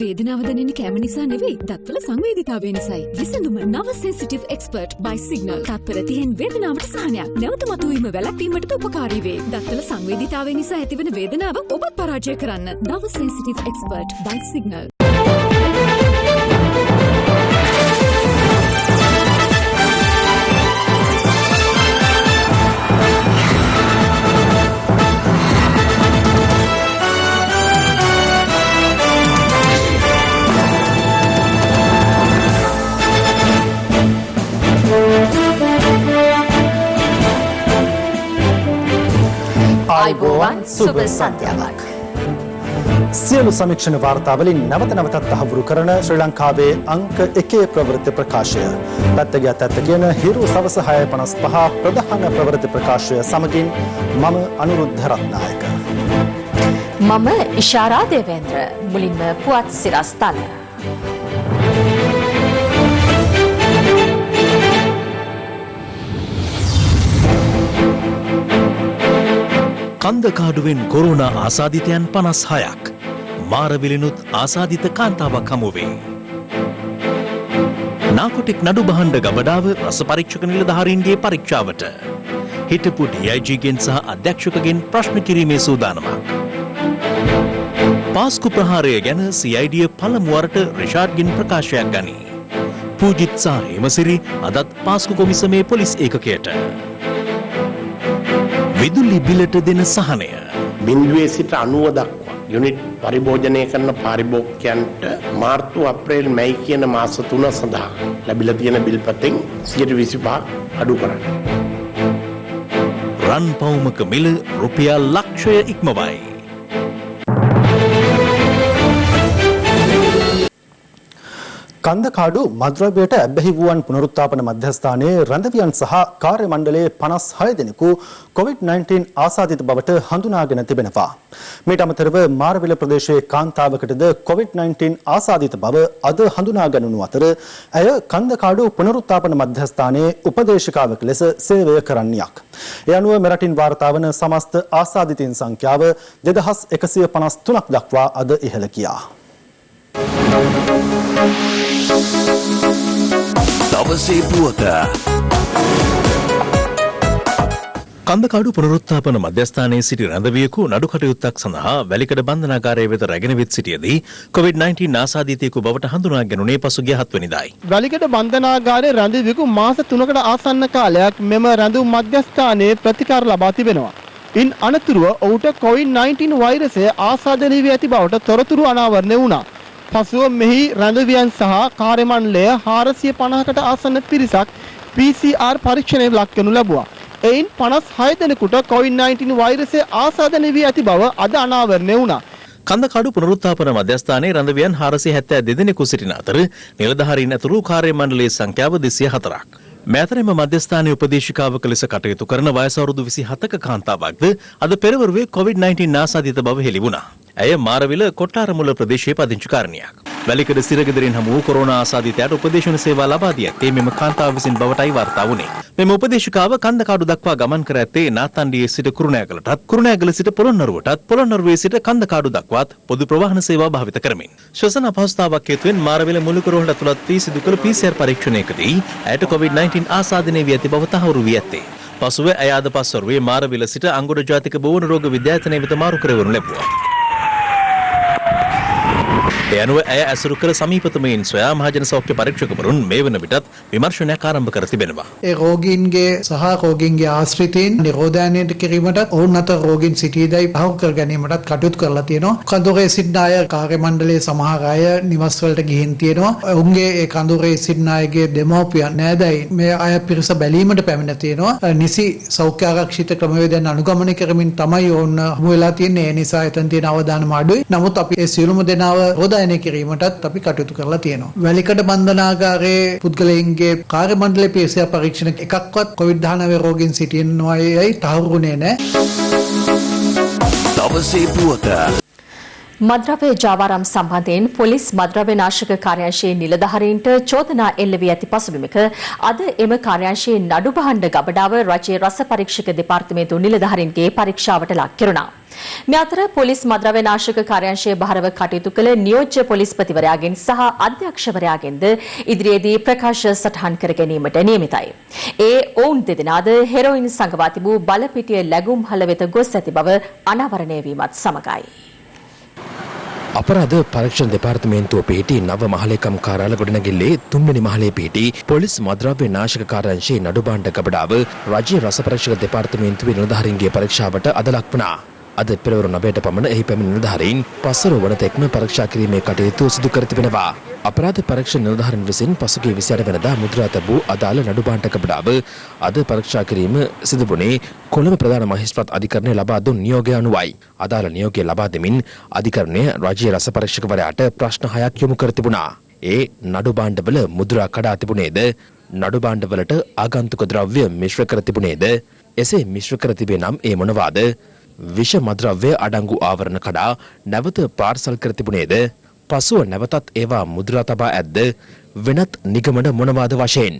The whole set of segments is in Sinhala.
වේදනාව දැනෙන්නේ කැම නිසා නෙවෙයි, දත්වල සංවේදීතාවය නිසායි. විසඳුම නව සෙන්සිටිව් එක්ස්පර්ට් by සිග්නල්. තත්පර 30න් වේදනාවට සහනයක්. නැවත මතුවීම වැළැක්වීමට උපකාරී වේ. දත්වල සංවේදීතාවය නිසා ඇතිවන වේදනාව ඔබත් පරාජය කරන්න. නව සෙන්සිටිව් එක්ස්පර්ට් by සිග්නල්. ආයුබෝවන් සුබ සන්ධ්‍යාවක්. සියලු සමීක්ෂණ වාර්තාවලින් නැවත නැවතත් තහවුරු කරන ශ්‍රී ලංකාවේ අංක 1 ප්‍රවෘත්ති ප්‍රකාශය. පැත්තගිය තත්ත කියන හිරු සවස 6:55 ප්‍රධාන ප්‍රවෘත්ති ප්‍රකාශය සමගින් මම අනුරුද්ධ රත්නායක. මම ඉෂාරා දේවේන්ද්‍ර. මුලින්ම පුවත් සිරස්තල. කන්දකාඩුවෙන් කොරෝනා ආසාදිතයන් 56ක්. මාරවිලිනුත් ආසාදිත කාන්තාවක් හමුවේ. නාකොටික් නඩු බහණ්ඩ ගබඩාව රස පරීක්ෂක නිලධාරීන්ගේ පරීක්ෂාවට. හිටපු DIG-ගෙන් සහ අධ්‍යක්ෂකගෙන් ප්‍රශ්න කිරීමේ සූදානමක්. පාස්කු ප්‍රහාරය ගැන CID පළමු වරට රිෂාඩ්ගෙන් ප්‍රකාශයක් ගනී. පූජිත් සහ හේමසිරි අදත් පාස්කු කොමිසමේ පොලිස් ඒකකයට. විදුලි බිලට දෙන සහනය 0 සිට 90 දක්වා යුනිට් පරිභෝජනය කරන පාරිභෝගිකයන්ට මාර්තු අප්‍රේල් මැයි කියන මාස 3 සඳහා ලැබිලා තියෙන බිල්පතෙන් 25% අඩු කරන්න. රන් පවුමක මිල රුපියල් ලක්ෂය ඉක්මවයි. කන්දකාඩු මද්‍රව්‍යයට ඇබ්බැහි වූවන් පුනරුත්ථාපන මධ්‍යස්ථානයේ රැඳවියන් සහ කාර්ය මණ්ඩලයේ 56 දෙනෙකු COVID-19 ආසාදිත බවට හඳුනාගෙන තිබෙනවා. මීට අමතරව මාරවිල ප්‍රදේශයේ කාන්තාවකටද COVID-19 ආසාදිත බව අද හඳුනා ගන්නු අතර ඇය කන්දකාඩු පුනරුත්ථාපන මධ්‍යස්ථානයේ උපදේශිකාවක් ලෙස සේවය කරන්නියක්. ඒ අනුව මෙරටින් වාර්තා වන සමස්ත ආසාදිතයින් සංඛ්‍යාව 2153ක් දක්වා අද ඉහළ ගියා. දවසේ පුවත කන්දකාඩු පුනරුත්ථාපන මධ්‍යස්ථානයේ සිටි රැඳවියෙකු නඩු කටයුත්තක් සඳහා වැලිකඩ බන්ධනාගාරය වෙත රැගෙන වෙත් සිටියදී COVID-19 ආසාදිතයෙකු බවට හඳුනා ගැනුණේ පසුගිය 7 වෙනිදායි. වැලිකඩ බන්ධනාගාරයේ රැඳවියෙකු මාස 3කට ආසන්න කාලයක් මෙම රැඳවුම් මධ්‍යස්ථානයේ ප්‍රතිකාර ලබා තිබෙනවා. ඉන් අනතුරුව ඔහුට COVID-19 වෛරසය ආසාදනය වී ඇති බවට තොරතුරු අනාවරණය වුණා. පසුව මෙහි රැඳවියන් සහ කාර්ය මණ්ඩලය 450කට ආසන්න පිරිසක් PCR පරීක්ෂණයට ලක් කරනු ලැබුවා. එයින් 56 දෙනෙකුට COVID-19 වෛරසය ආසාදනය වී ඇති බව අද අනාවරණය වුණා. කන්දකාඩු පුනරුත්ථාපන මධ්‍යස්ථානයේ රැඳවියන් 472 දෙනෙකු සිටින අතර නිලධාරීන් ඇතුළු කාර්ය මණ්ඩලයේ සංඛ්‍යාව 204ක්. මෙතර එම මධ්‍යස්ථානයේ උපදේශිකාවක ලෙස කටයුතු කරන වයස අවුරුදු 27ක කාන්තාවක්ද අද පෙරවරුවේ COVID-19 ආසාදිත බව හෙළි වුණා. ඇය මාරවිල කොට්ටාරමුල ප්‍රදේශයේ පදිංචිකාරණියක්. වැලිකඩ සිරගෙදරින් හමු වූ කොරෝනා ආසාදිතයාට උපදේශන සේවා ලබා දී ඇත්තේ මෙම කාන්තාව විසින් බවටයි වාර්තා වුණේ. මෙම උපදේශිකාව කන්දකාඩු දක්වා ගමන් කර ඇත්තේ නාතන්ඩියේ සිට කුරුණෑගලටත්, කුරුණෑගල සිට පොළොන්නරුවටත්, පොළොන්නරුවේ සිට කන්දකාඩු දක්වාත් පොදු ප්‍රවාහන සේවා භාවිත කරමින්. ශ්වසන අපහසුතාවක් හේතුවෙන් මාරවිල මුලුකරෝහල ඇතුළත් වී සිදු කළ PCR පරීක්ෂණයකදී ඇයට COVID-19 ආසාදනය වී ඇති බව තහවුරු වී ඇත්තේ. පසුව ඇය අද පස්වරුවේ මාරවිල සිට අංගොඩ ජාතික බෝවන රෝග විද්‍යායතනය වෙත මාරු කරවනු ලැබුවා. ඒ අනුව ඇය ඇසුරු කළ සමීපතමයින් සොයා මහජන සෞඛ්‍ය පරීක්ෂකවරුන් මේ වන විටත් විමර්ශනයක් ආරම්භ කර තිබෙනවා. ඒ රෝගීන්ගේ සහ රෝගීන්ගේ ආශ්‍රිතයින් නිරෝධායනයට කිරීමටත් ඔවුන් අතර රෝගීන් සිටීදයි පහු කර ගැනීමටත් කටයුතු කරලා තියෙනවා. කඳුරේ සිටින අය කාර්ය මණ්ඩලයේ සමහර අය නිවස් වලට ගිහින් තියෙනවා. ඔවුන්ගේ ඒ කඳුරේ සිටින අයගේ දෙමව්පියන් නෑදෑයින් මේ අය පිරිස බැලීමට පැමිණ තියෙනවා. නිසි සෞඛ්‍ය ආරක්ෂිත ක්‍රමවේදයන් අනුගමනය කරමින් තමයි ඔවුන් හමු වෙලා තියෙන්නේ. ඒ නිසා එතන තියෙන අවදානම අඩුයි. නමුත් අපි ඒ සියලුම දෙනාව රෝධායනය කිරීමටත් අපි කටයුතු කරලා තියෙනවා. වැලිකඩ බන්ධනාගාරයේ පුද්ගලයන්ගේ කාර්ය මණ්ඩලයේ PCR පරීක්ෂණ එකක්වත් COVID-19 රෝගීන් සිටිනවායි තහවුරුනේ නැහැ. දවසේ පුවත මද්‍රව්‍ය ජාවාරම් සම්බන්ධයෙන් පොලිස් මද්‍රව්‍ය නාශක කාර්යාංශයේ නිලධාරීන්ට චෝදනා එල්ල වී ඇති පසුබිමක අද එම කාර්යාංශයේ නඩු භාණ්ඩ ගබඩාව රජයේ රස පරීක්ෂක දෙපාර්තමේන්තු නිලධාරීන්ගේ පරීක්ෂාවට ලක් කෙරුණා. මේ අතර පොලිස් මද්‍රව්‍ය නාශක කාර්යාංශයේ බහරව කටයුතු කළ නියෝජ්‍ය පොලිස්පතිවරයාගෙන් සහ අධ්‍යක්ෂවරයාගෙන්ද ඉදිරියේදී ප්‍රකාශ සටහන් කර ගැනීමට නියමිතයි. ඒ ඔවුන් දෙදෙනාද හෙරොයින් සංගවා තිබූ බලපිටිය ලැබුම්හල වෙත ගොස් ඇති බව අනාවරණය වීමත් සමගයි. අපරාධ පරීක්ෂණ දෙපාර්තමේන්තුව පිහිටි නව මහලේකම් කාර්යාල ගොඩනැගිල්ලේ 3 වෙනි මහලේ පිහිටි පොලිස් මද්‍රව්‍ය නාශක කාර්යාංශයේ නඩු භාණ්ඩ ගබඩාව රාජ්‍ය රස පරීක්ෂක දෙපාර්තමේන්තුවේ නිලධාරීන්ගේ පරීක්ෂාවට අද ලක් වුණා. අද පෙරවරු 9ට පමණ එහි පැමිණි නිලධාරීන් පස්වරු වන තෙක්ම පරීක්ෂා කිරීමේ කටයුතු සිදු කර තිබෙනවා. අපරාධ පරීක්ෂණ නිලධාරීන් විසින් පසුගිය 28 වෙනිදා මුද්‍රා තබූ අදාළ නඩු භාණ්ඩ ගබඩාව අද පරීක්ෂා කිරීම සිදු වුණේ කොළඹ ප්‍රධාන මහේස්ත්‍රාත් අධිකරණය ලබා දුන් නියෝගය අනුවයි. අදාළ නියෝගය ලබා දෙමින් අධිකරණය රාජ්‍ය රස පරීක්ෂකවරයාට ප්‍රශ්න 6ක් යොමු කර තිබුණා. ඒ නඩු භාණ්ඩවල මුද්‍රා කඩා තිබුණේද? නඩු භාණ්ඩවලට ආගන්තුක ද්‍රව්‍ය මිශ්‍ර කර තිබුණේද? එසේ මිශ්‍ර කර තිබේ නම් ඒ මොනවාද? විෂ මද්‍රව්‍ය අඩංගු ආවරණ කඩා නැවත පාර්සල් කර තිබුණේද? පසුව නැවතත් ඒවා මුද්‍රා තබා ඇද්ද? වෙනත් නිගමන මොනවාද වශයෙන්?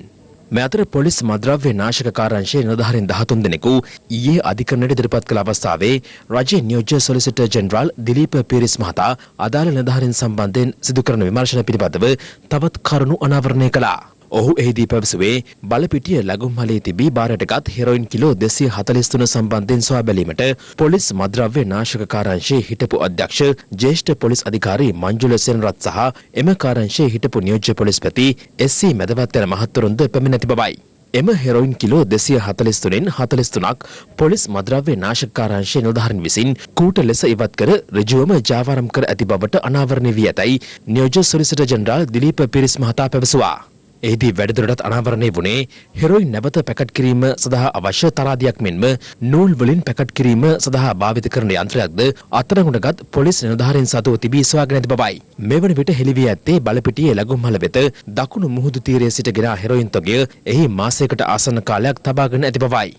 මේ අතර පොලිස් මද්‍රව්‍ය නාශක කාර්යාංශයේ නිලධාරීන් 13 දෙනෙකු ඊයේ අධිකරණයට ඉදිරිපත් කළ අවස්ථාවේ රජයේ නියෝජ්‍ය සොලිසිටර් ජෙනරාල් දිලීප පීරිස් මහතා අදාළ නිලධාරීන් සම්බන්ධයෙන් සිදු කරන විමර්ශන පිළිබඳව තවත් කරුණු අනාවරණය කළා. ඔහු එහිදී පැවසුවේ බලපිටිය ලැබුම්හලේ තිබී බාරටගත් හෙරොයින් කිලෝ 243 සම්බන්ධයෙන් සොයා බැලීමට පොලිස් මද්‍රව්‍ය නාශක කාර්යාංශයේ හිටපු අධ්‍යක්ෂ ජ්‍යෙෂ්ඨ පොලිස් අධිකාරී මංජුල සෙනරත් සහ එම කාර්යාංශයේ හිටපු නියෝජ්‍ය පොලිස්පති එස්.සී. මැදවත් යන මහත්වරුන්ද පැමිණ ඇති බවයි. එම හෙරොයින් කිලෝ 243න් 43ක් පොලිස් මද්‍රව්‍ය නාශක කාර්යාංශයේ නිලධාරීන් විසින් කූට ලෙස ඉවත් කර ඍජුවම ජාවාරම් කර ඇති බවට අනාවරණය වී ඇතැයි නියෝජ්‍ය සොලිසිටර් ජෙනරාල් දිලීප පීරිස් මහතා පැවසුවා. එහිදී වැඩිදුරටත් අනාවරණය වුණේ හෙරොයින් නැවත පැකට් කිරීම සඳහා අවශ්‍ය තරාදියක් මෙන්ම නූල් වලින් පැකට් කිරීම සඳහා භාවිත කරන යන්ත්‍රයක්ද අත්අඩංගුවටගත් පොලිස් නිලධාරීන් සතුව තිබී සොයාගෙන ඇති බවයි. මෙවන විට හෙළි වී ඇත්තේ බලපිටියේ ලැබුම්හල වෙත දකුණු මුහුදු තීරයේ සිටගෙන හෙරොයින් තොගය එහි මාසයකට ආසන්න කාලයක් තබාගෙන ඇති බවයි.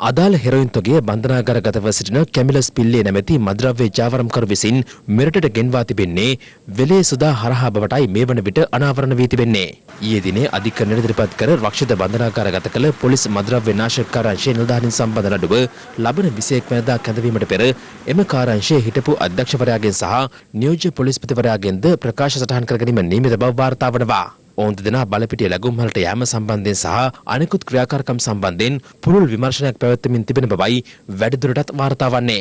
අදාළ හෙරොයින් තොගය බන්ධනාගාරගතව සිටින කැමිලස් පිල්ලේ නැමැති මද්‍රව්‍ය ජාවාරම්කරු විසින් මෙරටට ගෙන්වා තිබෙන්නේ වෙලේ සුදා හරහා බවටයි මේ වන විට අනාවරණ වී තිබෙන්නේ. ඊයේ දිනේ අධිකරණයට ඉදිරිපත් කර රක්ෂිත බන්ධනාගාරගත කළ පොලිස් මද්‍රව්‍ය නාශක කාර්යාංශයේ නිලධාරීන් සම්බන්ධ නඩුව ලබන 21 වෙනිදා කැඳවීමට පෙර එම කාර්යාංශයේ හිටපු අධ්‍යක්ෂවරයාගෙන් සහ නියෝජ්‍ය පොලිස්පතිවරයාගෙන්ද ප්‍රකාශ සටහන් කර ගැනීම නියමිත බව වාර්තා වනවා. ඔවුන් දෙදෙනා බලපිටිය ලැබුම්හලට යෑම සම්බන්ධයෙන් සහ අනෙකුත් ක්‍රියාකාරකම් සම්බන්ධයෙන් පුළුල් විමර්ශනයක් පැවැත්වමින් තිබෙන බවයි වැඩිදුරටත් වාර්තා වන්නේ.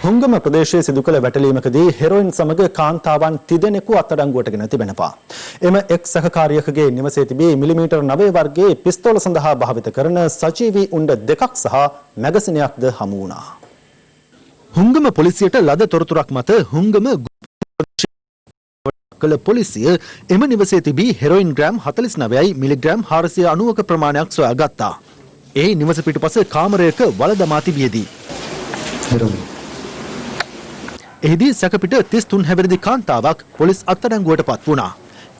හුංගම ප්‍රදේශයේ සිදු කළ වැටලීමකදී හෙරොයින් සමග කාන්තාවන් 3 දෙනෙකු අත්අඩංගුවටගෙන තිබෙනවා. එම එක් සහකාරියකගේ නිවසේ තිබී මිලිමීටර් 9 වර්ගයේ පිස්තෝල සඳහා භාවිත කරන සජීවී උණ්ඩ 2ක් සහ මැගසිනයක්ද හමු වුණා. හුංගම පොලිසියට ලද තොරතුරක් මත හුංගම කළ පොලිසිය එම නිවසේ තිබී හෙරොයින් ග්‍රෑම් 49යි මිලිග්‍රෑම් 490ක ප්‍රමාණයක් සොයාගත්තා. ඒ නිවස පිටුපස කාමරයක වල දමා තිබියදී එහිදී සැකපිට 33 හැවිරිදි කාන්තාවක් පොලිස් අත්අඩංගුවට පත් වුණා.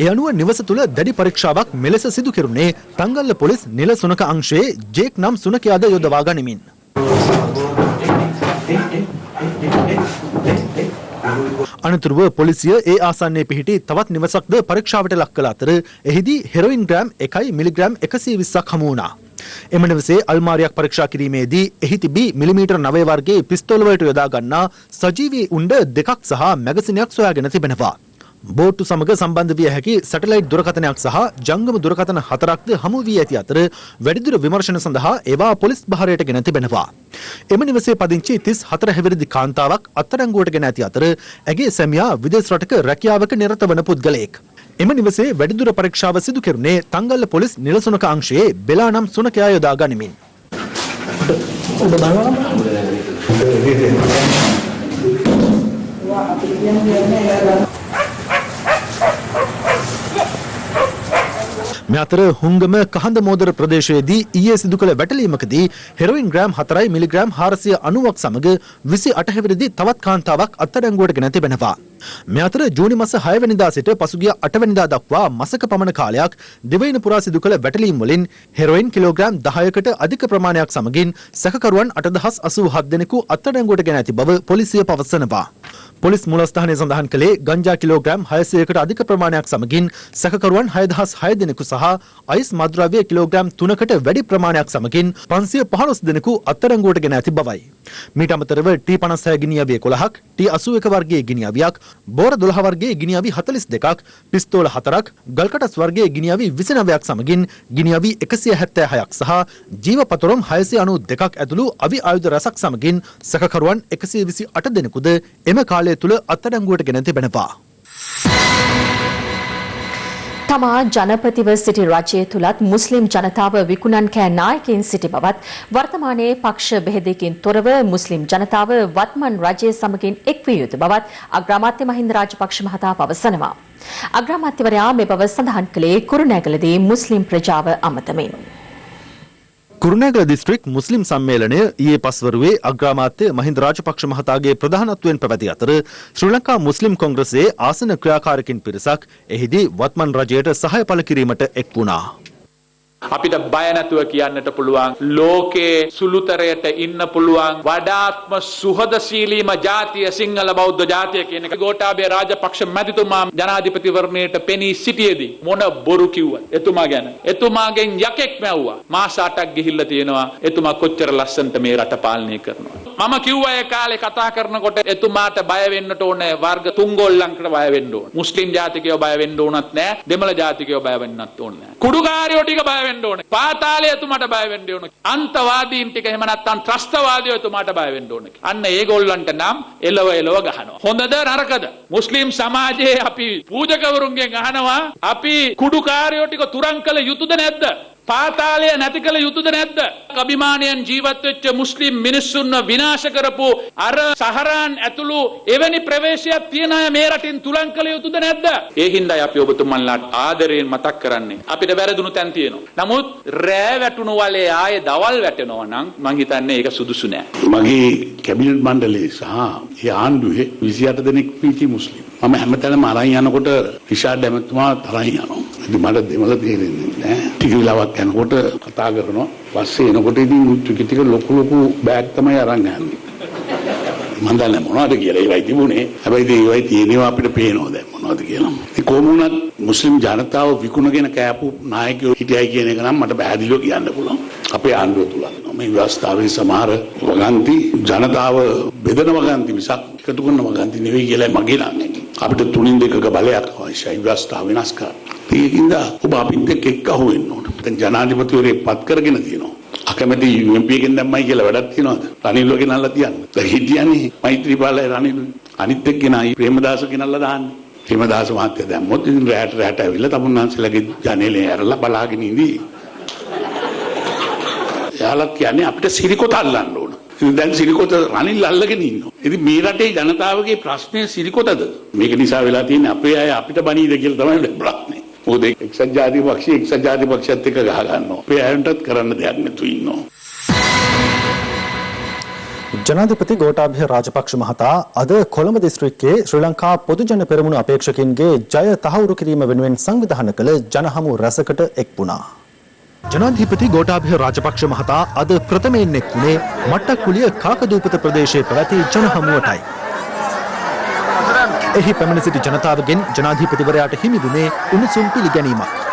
ඒ අනුව නිවස තුළ දැඩි පරීක්ෂාවක් මෙලෙස සිදු කෙරුණේ තංගල්ල පොලිස් නිල සුනක අංශයේ ජේක් නම් සුනකයාද යොදවා ගනිමින්. අනතුරුව පොලිසිය ඒ ආසන්නයේ පිහිටි තවත් නිවසක්ද පරීක්ෂාවට ලක් කළ අතර එහිදී හෙරොයින් ග්‍රෑම් 1යි මිලිග්‍රෑම් 120ක් හමු වුණා. එම නිවසේ අල්මාරියක් පරීක්ෂා කිරීමේදී එහි තිබී මිලිමීටර් 9 වර්ගයේ පිස්තෝල වලට යොදා ගන්නා සජීවී උණ්ඩ 2ක් සහ මැගසිනයක් සොයාගෙන තිබෙනවා. බෝට්ටු සමග සම්බන්ධ විය හැකි සැටලයිට් දුරකථනයක් සහ ජංගම දුරකථන 4ක්ද හමු වී ඇති අතර වැඩිදුර විමර්ශන සඳහා ඒවා පොලිස් බහරයට ගෙන තිබෙනවා. එම නිවසේ පදිංචි 34 හැවිරිදි කාන්තාවක් අත්අඩංගුවට ගෙන ඇති අතර ඇගේ සැමියා විදේශ රටක රැකියාවක නිරත වන පුද්ගලයෙක්. එම නිවසේ වැඩිදුර පරීක්ෂාව සිදු කෙරුණේ තංගල්ල පොලිස් නිලසුනක අංශයේ බෙලා නම් සුනකයා යොදා ගනිමින්. මේ අතර හුංගම කහඳ මෝදර ප්‍රදේශයේදී ඊයේ සිදු කළ වැටලීමකදී හෙරොයින් ග්‍රෑම් 4යි මිලිග්‍රෑම් 490ක් සමග 28 හැවිරිදි තවත් කාන්තාවක් අත්අඩංගුවට ගෙන තිබෙනවා. මේ අතර ජූනි මාස 6 වෙනිදා සිට පසුගිය 8 වෙනිදා දක්වා මාසක පමණ කාලයක් දිවයින පුරා සිදු කළ වැටලීම් වලින් හෙරොයින් කිලෝග්‍රෑම් 10කට අධික ප්‍රමාණයක් සමගින් සැකකරුවන් 8087 දෙනෙකු අත්අඩංගුවට ගෙන ඇති බව පොලිසිය පවසනවා. පොලිස් මුලස්ථානයේ සඳහන් කළේ ගංජා කිලෝග්‍රෑම් 600කට අධික ප්‍රමාණයක් සමගින් සැකකරුවන් 6006 දෙනෙකු සහ අයිස් මත්ද්‍රව්‍ය කිලෝග්‍රෑම් 3කට වැඩි ප්‍රමාණයක් සමගින් 515 දෙනෙකු අත්අඩංගුවට ගෙන ඇති බවයි. මීට අමතරව T56 ගිනි අවි 11ක්, T81 වර්ගයේ ගිනි අවියක්, බෝර 12 වර්ගයේ ගිනි අවි 42ක්, පිස්තෝල 4ක්, ගල්කටස් වර්ගයේ ගිනි අවි 29ක් සමගින් ගිනි අවි 176ක් සහ ජීව පතරොම් 692ක් ඇතුළු අවි ආයුධ රැසක් සමගින් සැකකරුවන් 128 දෙනෙකුද එම කාලය තුළ අත්අඩංගුවට ගෙන තිබෙනවා. තමා ජනපතිව සිටි රජය තුලත් මුස්ලිම් ජනතාව විකුණන් කෑ නායකයින් සිටි බවත් වර්තමානයේ පක්ෂ බෙහෙදකින් තොරව මුස්ලිම් ජනතාව වත්මන් රජය සමගින් එක් විය යුතු බවත් අග්‍රාමාත්‍ය මහින්ද රාජපක්ෂ මහතා පවසනවා. අග්‍රාමාත්‍යවරයා මේ බව සඳහන් කළේ කුරුණෑගලදී මුස්ලිම් ප්‍රජාව අමතමින්. කුරුණෑගල දිස්ත්‍රික් මුස්ලිම් සම්මේලනය ඊයේ පස්වරුවේ අග්‍රාමාත්‍ය මහින්ද රාජපක්ෂ මහතාගේ ප්‍රධානත්වයෙන් පැවති අතර ශ්‍රී ලංකා මුස්ලිම් කොංග්‍රසයේ ආසන ක්‍රියාකාරකින් පිරිසක් එහිදී වත්මන් රජයට සහාය පළ කිරීමට එක් වුණා. අපිට බය නැතුව කියන්නට පුළුවන් ලෝකේ සුළුතරයට ඉන්න පුළුවන් වඩාත්ම සුහදශීලීම ජාතිය සිංහල බෞද්ධ ජාතිය කියන එක ගෝඨාභය රාජපක්ෂ මැතිතුමා ජනාධිපතිවරණයට පෙනී සිටියේදී මොන බොරු කිව්වද එතුමා ගැන එතුමාගෙන් යකෙක් මැව්වා මාස 8ක් ගිහිල්ලා තියෙනවා එතුමා කොච්චර ලස්සනට මේ රට පාලනය කරනවා මම කිව්වා ඒ කාලේ කතා කරනකොට එතුමාට බය වෙන්නට ඕනේ වර්ග තුන්ගොල්ලන්කට බය වෙන්න ඕනේ මුස්ලිම් ජාතිකයෝ බය වෙන්න ඕනත් නෑ දෙමළ ජාතිකයෝ බය වෙන්නත් ඕනේ නෑ කුඩුකාරයෝ ටික බය පාතාලය එතුමාට බය වෙන්න ඕනේ. අන්තවාදීන් ටික එහෙම නැත්නම් ත්‍රස්තවාදීෝ එතුමාට බය වෙන්න ඕනේ. අන්න ඒගොල්ලන්ට නම් එලව ගහනවා. හොඳද නරකද? මුස්ලිම් සමාජයේ අපි පූජකවරුන්ගෙන් අහනවා අපි කුඩුකාරයෝ ටික තුරන් කළ යුතුද නැද්ද? පාතාලය නැති කළ යුතුද නැද්ද? අභිමානයෙන් ජීවත් වෙච්ච මුස්ලිම් මිනිස්සුන්ව විනාශ කරපු අර සහරාන් ඇතුළු එවැනි ප්‍රවේශයක් තියන අය මේ රටින් තුලං කළ යුතුද නැද්ද? ඒ හින්දායි අපි ඔබතුමන්ලාට ආදරයෙන් මතක් කරන්නේ. අපිට වැරදුණු තැන් තියෙනවා. නමුත් රෑ වැටුණු වලේ ආයේ දවල් වැටෙනවා නම් මං හිතන්නේ ඒක සුදුසු නෑ. මගේ කැබිනට් මණ්ඩලයේ සහ ඒ ආණ්ඩුවේ 28 දෙනෙක් පිටි මුස්ලිම්. මම හැමතැනම අරන් යනකොට රිෂාඩ් ඇමතුමා තරහින් යනවා. ඉතින් මට දෙමළ තේරෙන්නේ නෑ. ටික වෙලාවක් යනකොට කතා කරනවා. පස්සේ එනකොට ඉතින් ටික ලොකු බෑග් තමයි අරන් යන්නේ. මම දන්නේ මොනවද කියලා ඒවයි තිබුණේ. හැබැයි ඒවයි තියෙනවා අපිට පේනවා දැන් මොනවද කියලා. ඒ කොහොම වුණත් මුස්ලිම් ජනතාව විකුණගෙන කෑපු නායකයෝ හිටියයි කියන එක නම් මට පැහැදිලිව කියන්න පුළුවන්. අපේ ආණ්ඩුව තුල මේ ව්‍යවස්ථාවේ සමහර වගන්ති ජනතාව බෙදන වගන්ති මිසක් එකතු කරන වගන්ති නෙවෙයි කියලා මගේ නම් අපිට 3-2ක බලයක් අවශ්‍යයි ව්‍යවස්ථාව වෙනස් කරන්න. ඒකින්ද ඔබ අපිත් එක්ක අහුවෙන්න ඕන. දැන් ජනාධිපතිවරයෙක් පත් කරගෙන තියෙනවා. අකමැති UMP එකෙන් දැම්මයි කියලා වැඩක් තියනවද? රනිල්ව ගෙනල්ලා තියන්න. දැන් හිටියන්නේ මෛත්‍රීපාලයි රනිල්. අනිත් එක්කෙනයි ප්‍රේමදාස ගෙනල්ලා දාන්නේ. ප්‍රේමදාස මහත්තයා දැම්මොත් ඉතින් රැට ඇවිල්ලා තමුන්නාන්සලගේ ජනේලේ ඇරලා බලාගෙන ඉඳී. යාළුවා කියන්නේ අපිට සිරිකොත අල්ලන්න ඕන. දැන් සිරිකොත රනිල් අල්ලගෙන ඉන්නවා. ඉතින් මේ රටේ ජනතාවගේ ප්‍රශ්නේ සිරිකොතද? මේක නිසා වෙලා තියෙන්නේ අපේ අය අපිට බනීද කියලා තමයි ප්‍රශ්නේ. මොකද එක්සත් ජාතික පක්ෂයත් එක්ක ගහ ගන්නවා. අපේ අයන්ටත් කරන්න දෙයක් නැතු ඉන්නවා. ජනාධිපති ගෝඨාභය රාජපක්ෂ මහතා අද කොළඹ දිස්ත්‍රික්කයේ ශ්‍රී ලංකා පොදු ජන පෙරමුණ අපේක්ෂකින්ගේ ජය තහවුරු කිරීම වෙනුවෙන් සංවිධානය කළ ජනහමු රැසකට එක් වුණා. ජනාධිපති ගෝඨාභය රාජපක්ෂ මහතා අද ප්‍රථමයෙන් එක් වුණේ මට්ටක්කුලිය කාකදූපත ප්‍රදේශයේ පැවති ජනහමුවටයි. එහි පැමිණ සිටි ජනතාවගෙන් ජනාධිපතිවරයාට හිමි වුණේ උණුසුම් පිළිගැනීමක්.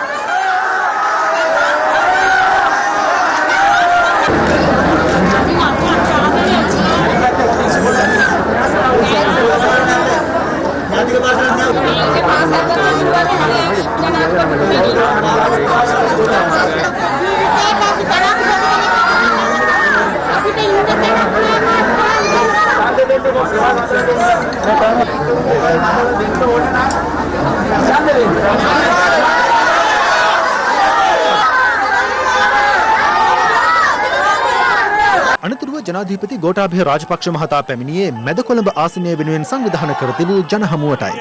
අනතුරුව ජනාධිපති ගෝඨාභය රාජපක්ෂ මහතා පැමිණියේ මැද කොළඹ ආසනය වෙනුවෙන් සංවිධානය කර තිබූ ජනහමුවටයි.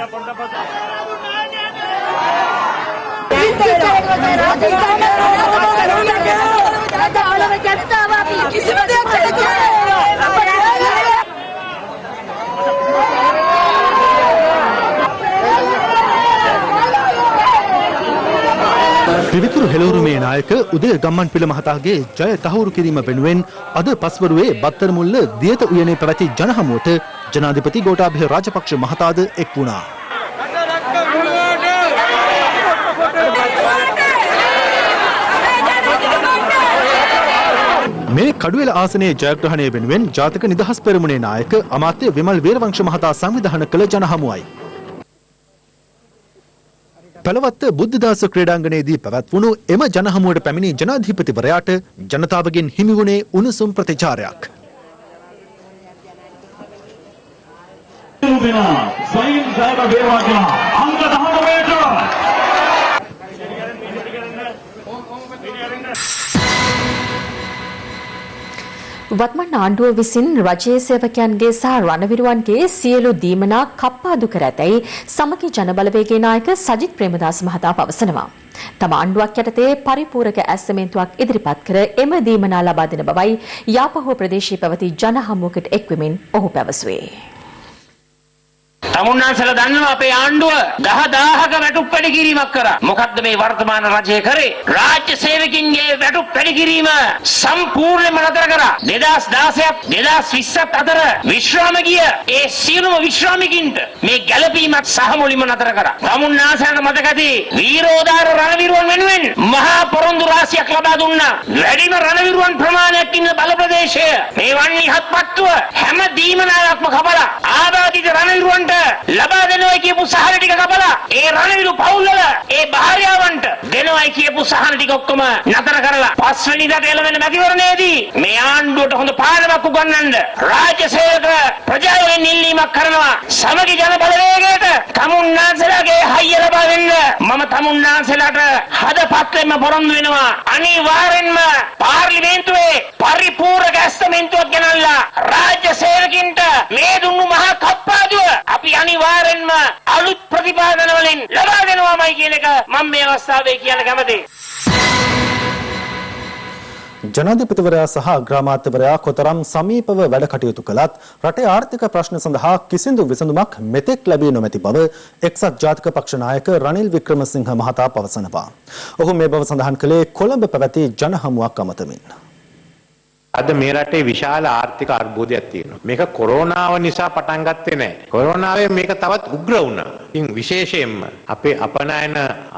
විසිරු හෙළවරුමේ නායක උදය ගම්මන්පිල මහතාගේ ජය තහවුරු කිරීම වෙනුවෙන් අද පස්වරුවේ බත්තරමුල්ල දියත උයනේ පැවති ජනහමුවට ජනාධිපති ගෝඨාභය රාජපක්ෂ මහතාද එක් වුණා. මේ කඩුවෙල ආසනයේ ජයග්‍රහණය වෙනුවෙන් ජාතික නිදහස් පෙරමුණේ නායක අමාත්‍ය විමල් වීරවංශ මහතා සංවිධානය කළ ජනහමුවයි. පළවත්ත බුද්ධදාස ක්‍රීඩාංගණයේදී පැවැත්වුණු එම ජනහමුවට පැමිණි ජනාධිපතිවරයාට ජනතාවගෙන් හිමි වුණේ උණුසුම් ප්‍රතිචාරයක්. වත්මන් ආණ්ඩුව විසින් රජයේ සේවකයන්ගේ සහ රණවිරුවන්ගේ සියලු දීමනා කප්පාදු කර ඇතැයි සමගි ජනබලවේගයේ නායක සජිත් ප්‍රේමදාස මහතා පවසනවා. තම ආණ්ඩුවක් යටතේ පරිපූර්ණක ඇස්සමෙන්තුවක් ඉදිරිපත් කර එම දීමනා ලබා දෙන බවයි යාපහුව ප්‍රදේශයේ පැවති ජනහමුවකට එක්වෙමින් ඔහු පැවසුවේ. තමුන්නාන්සලා දන්නවා අපේ ආණ්ඩුව 10000ක වැටුප් වැඩි කිරීමක් කරා. මොකද්ද මේ වර්තමාන රජය කරේ? රාජ්‍ය සේවකින්ගේ වැටුප් වැඩි කිරීම සම්පූර්ණයෙන්ම නතර කරා. 2016ත් 2020ත් අතර විශ්‍රාම ගිය ඒ සියලුම විශ්‍රාමිකින්ට මේ ගැළපීමක් සහ මුලින්ම නතර කරා. තමුන්නාන්සලාට මතක ඇති වීරෝදාර රණවිරුවන් වෙනුවෙන් මහා පොරොන්දු රාශියක් ලබා දුන්නා. වැඩිම රණවිරුවන් ප්‍රමාණයක් ඉන්න බල ප්‍රදේශය මේ වන්නේ හත්පත්තුව හැම දීමනාවක්ම කපලා ආබාධිත රණවිරුවන්ට ලබා දෙනවා කියපු සහන ටික කපලා ඒ රණවිරු පවුල්වල ඒ භාර්යාවන්ට දෙනවා කියපු සහන ටික ඔක්කොම නතර කරලා පස්වෙනිදාට එළවෙන මැතිවරණයේදී මේ ආණ්ඩුවට හොඳ පාඩමක් උගන්වන්න රාජ්‍ය සේවක ප්‍රජාවෙන් ඉල්ලීමක් කරනවා. සමගි ජන බලවේගයට තමුන්නාන්සලාගේ හයිය ලබා දෙන්න මම තමුන්නාන්සලාට හදපත්වෙන්ම පොරොන්දු වෙනවා. අනිවාර්යෙන්ම පාර්ලිමේන්තුවේ පරිපූර්ණ ඇස්තමෙන්තුවක් ගෙනල්ලා රාජ්‍ය සේවකින්ට මේ දුන්නු මහා කප්පාදුව අපි අනිවාර්යෙන්ම අලුත් ප්‍රතිපාදන වලින් ලබා දෙනවාමයි කියන එක මම මේ අවස්ථාවේ කියන්න කැමතියි. ජනාධිපතිවරයා සහ ග්‍රාමාත්‍යවරයා කොතරම් සමීපව වැඩ කටයුතු කළත් රටේ ආර්ථික ප්‍රශ්න සඳහා කිසිදු විසඳුමක් මෙතෙක් ලැබී නොමැති බව එක්සත් ජාතික පක්ෂ නායක රනිල් වික්‍රමසිංහ මහතා පවසනවා. ඔහු මේ බව සඳහන් කළේ කොළඹ පැවති ජනහමුවක් අමතමින්. අද මේ රටේ විශාල ආර්ථික අර්බුදයක් තියෙනවා. මේක කොරෝනාව නිසා පටන් ගත්තේ නැහැ. කොරෝනාවෙන් මේක තවත් උග්‍ර වුණා. ඉතින් විශේෂයෙන්ම අපේ අපනයන